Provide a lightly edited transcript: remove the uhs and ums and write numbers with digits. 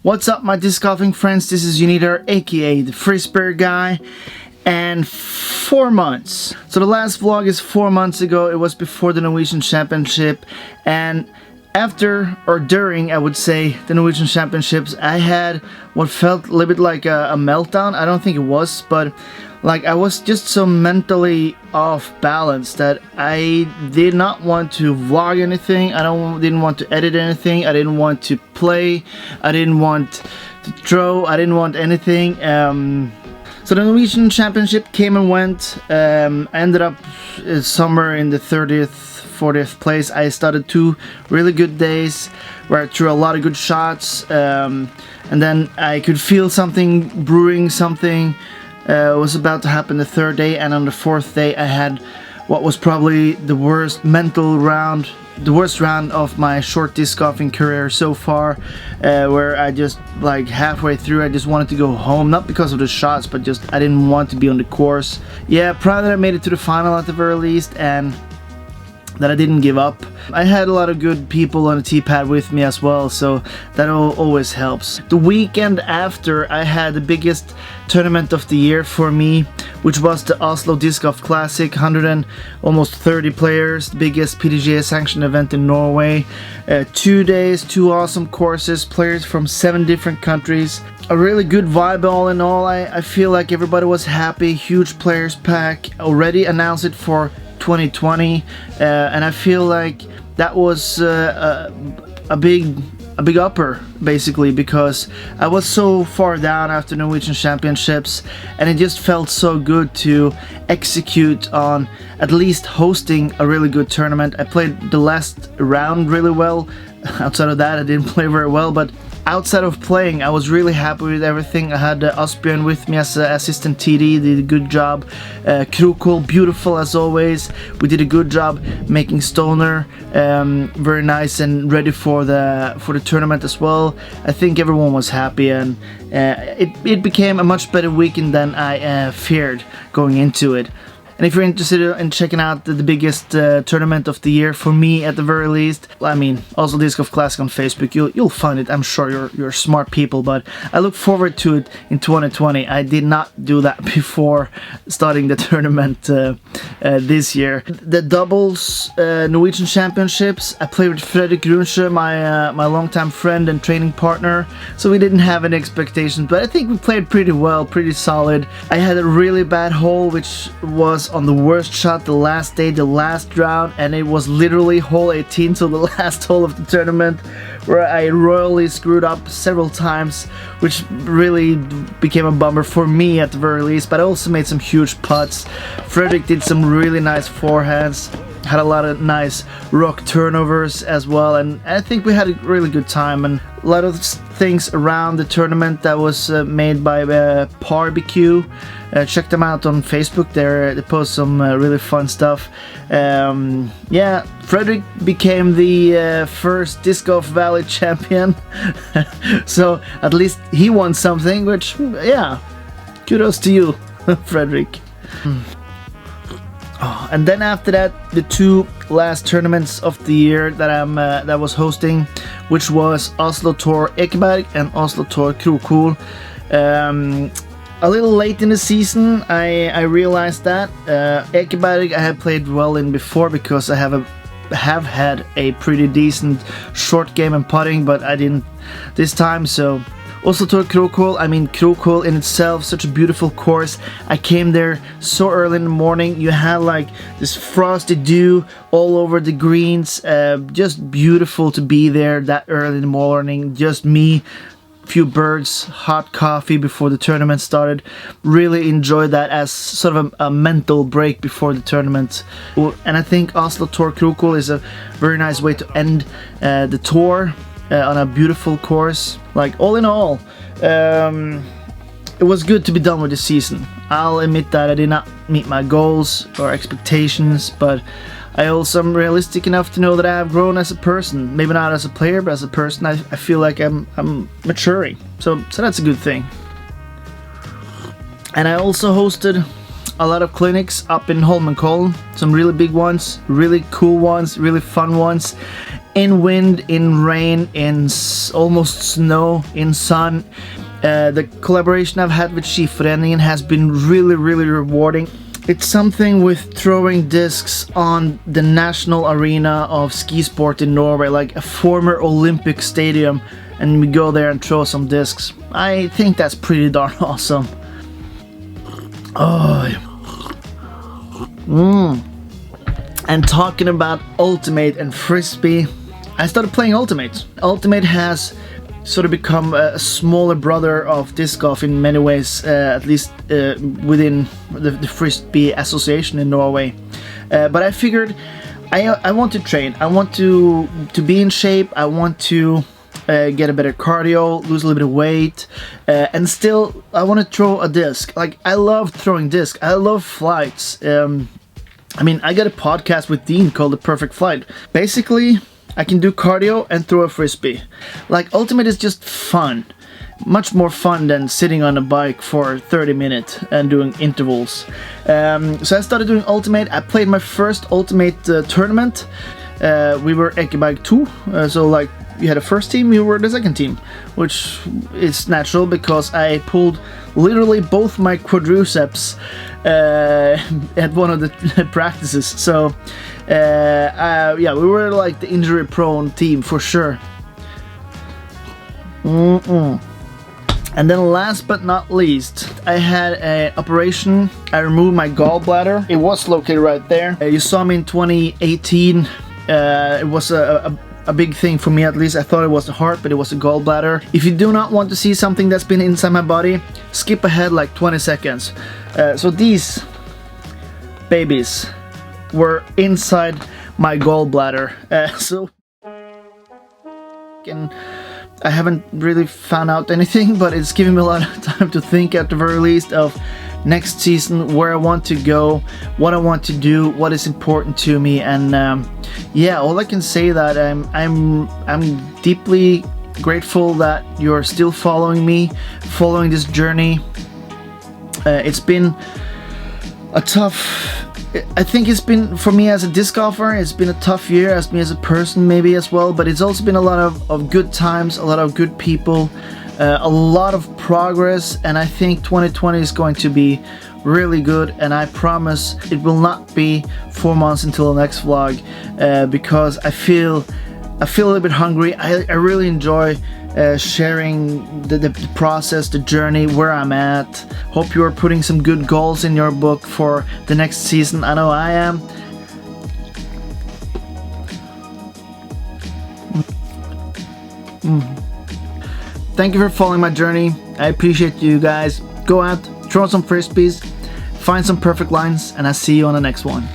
What's up, my disc golfing friends? This is Uniter, aka the Frisbeer guy, and 4 months. So the last vlog is 4 months ago. It was before the Norwegian Championship, and after or during, I would say, the Norwegian Championships, I had what felt a little bit like a meltdown. I don't think it was, but like I was just so mentally off balance that I did not want to vlog anything. Didn't want to edit anything. I didn't want to play. I didn't want to throw. I didn't want anything. So the Norwegian Championship came and went. I ended up somewhere in the 30th, 40th place. I started 2 really good days where I threw a lot of good shots, and then I could feel something brewing. Something was about to happen the 3rd day, and on the 4th day I had what was probably the worst mental round, the worst round of my short disc golfing career so far, where I just, like, halfway through I just wanted to go home, not because of the shots, but just I didn't want to be on the course. Yeah, proud that I made it to the final at the very least, and that I didn't give up. I had a lot of good people on the tee pad with me as well, so that always helps. The weekend after, I had the biggest tournament of the year for me, which was the Oslo Disc Golf Classic. 130 players, the biggest PDGA sanctioned event in Norway. 2 days, 2 awesome courses, players from 7 different countries. A really good vibe all in all. I feel like everybody was happy. Huge players pack. Already announced it for 2020, and I feel like that was a big upper, basically, because I was so far down after Norwegian Championships, and it just felt so good to execute on at least hosting a really good tournament. I played the last round really well. Outside of that, I didn't play very well, but outside of playing, I was really happy with everything. I had Asbjørn with me as assistant TD, did a good job. Krokol, beautiful as always. We did a good job making Stoner very nice and ready for the tournament as well. I think everyone was happy, and it became a much better weekend than I feared going into it. And if you're interested in checking out the biggest tournament of the year, for me at the very least, I mean, also Disc Golf Classic on Facebook, you'll find it. I'm sure you're smart people, but I look forward to it in 2020. I did not do that before starting the tournament this year. The doubles Norwegian Championships, I played with Fredrik Runsjø, my longtime friend and training partner, so we didn't have any expectations, but I think we played pretty well, pretty solid. I had a really bad hole, which was on the worst shot the last day, the last round, and it was literally hole 18, so the last hole of the tournament, where I royally screwed up several times, which really became a bummer for me at the very least. But I also made some huge putts. Fredrik did some really nice forehands, had a lot of nice rock turnovers as well, and I think we had a really good time, and a lot of things around the tournament that was made by Barbecue. Check them out on Facebook. They post some really fun stuff. Yeah, Fredrik became the first Disc Golf Valley champion, so at least he won something, which, yeah, kudos to you, Fredrik. Oh, and then after that, the 2 last tournaments of the year that I was hosting, which was Oslo Tour Ekeberg and Oslo Tour Krokol. A little late in the season, I realized that Ekeberg I had played well in before, because I have had a pretty decent short game and putting, but I didn't this time. So Oslo Tour Krokol, I mean, Krokol in itself, such a beautiful course. I came there so early in the morning. You had like this frosty dew all over the greens. Just beautiful to be there that early in the morning. Just me, few birds, hot coffee before the tournament started. Really enjoyed that as sort of a mental break before the tournament. And I think Oslo Tour Krokol is a very nice way to end the tour on a beautiful course. Like, all in all, it was good to be done with the season. I'll admit that I did not meet my goals or expectations, but I also am realistic enough to know that I have grown as a person. Maybe not as a player, but as a person, I feel like I'm maturing. So that's a good thing. And I also hosted a lot of clinics up in Holmenkollen. Some really big ones, really cool ones, really fun ones. in wind, in rain, in almost snow, in sun. The collaboration I've had with Skiforeningen has been really rewarding. It's something with throwing discs on the national arena of ski sport in Norway, like a former Olympic stadium, and we go there and throw some discs. I think that's pretty darn awesome. Oh. And talking about Ultimate and Frisbee, I started playing Ultimate. Ultimate has sort of become a smaller brother of disc golf in many ways, at least within the Frisbee association in Norway. But I figured I want to train. I want to be in shape. I want to get a better cardio, lose a little bit of weight, and still I want to throw a disc. Like, I love throwing disc. I love flights. I mean, I got a podcast with Dean called The Perfect Flight. Basically, I can do cardio and throw a frisbee. Like, Ultimate is just fun. Much more fun than sitting on a bike for 30 minutes and doing intervals. So I started doing Ultimate. I played my first Ultimate tournament. We were Ekebike 2, so like, you had a first team, you were the second team, which is natural because I pulled literally both my quadriceps at one of the practices. So yeah, we were like the injury prone team for sure. And then last but not least, I had an operation. I removed my gallbladder. It was located right there. You saw me in 2018. It was a big thing for me, at least. I thought it was the heart, but it was a gallbladder. If you do not want to see something that's been inside my body, skip ahead like 20 seconds. So these babies were inside my gallbladder. So I haven't really found out anything, but it's giving me a lot of time to think at the very least of next season, where I want to go, what I want to do, what is important to me, and yeah, all I can say that I'm deeply grateful that you're still following me, following this journey. It's been a tough. I think it's been, for me as a disc golfer, it's been a tough year, as me as a person maybe as well, but it's also been a lot of good times, a lot of good people, a lot of progress, and I think 2020 is going to be really good, and I promise it will not be 4 months until the next vlog, because I feel a little bit hungry. I really enjoy sharing the process, the journey, where I'm at. Hope you're putting some good goals in your book for the next season. I know I am. Thank you for following my journey. I appreciate you guys. Go out, throw some frisbees, find some perfect lines, and I'll see you on the next one.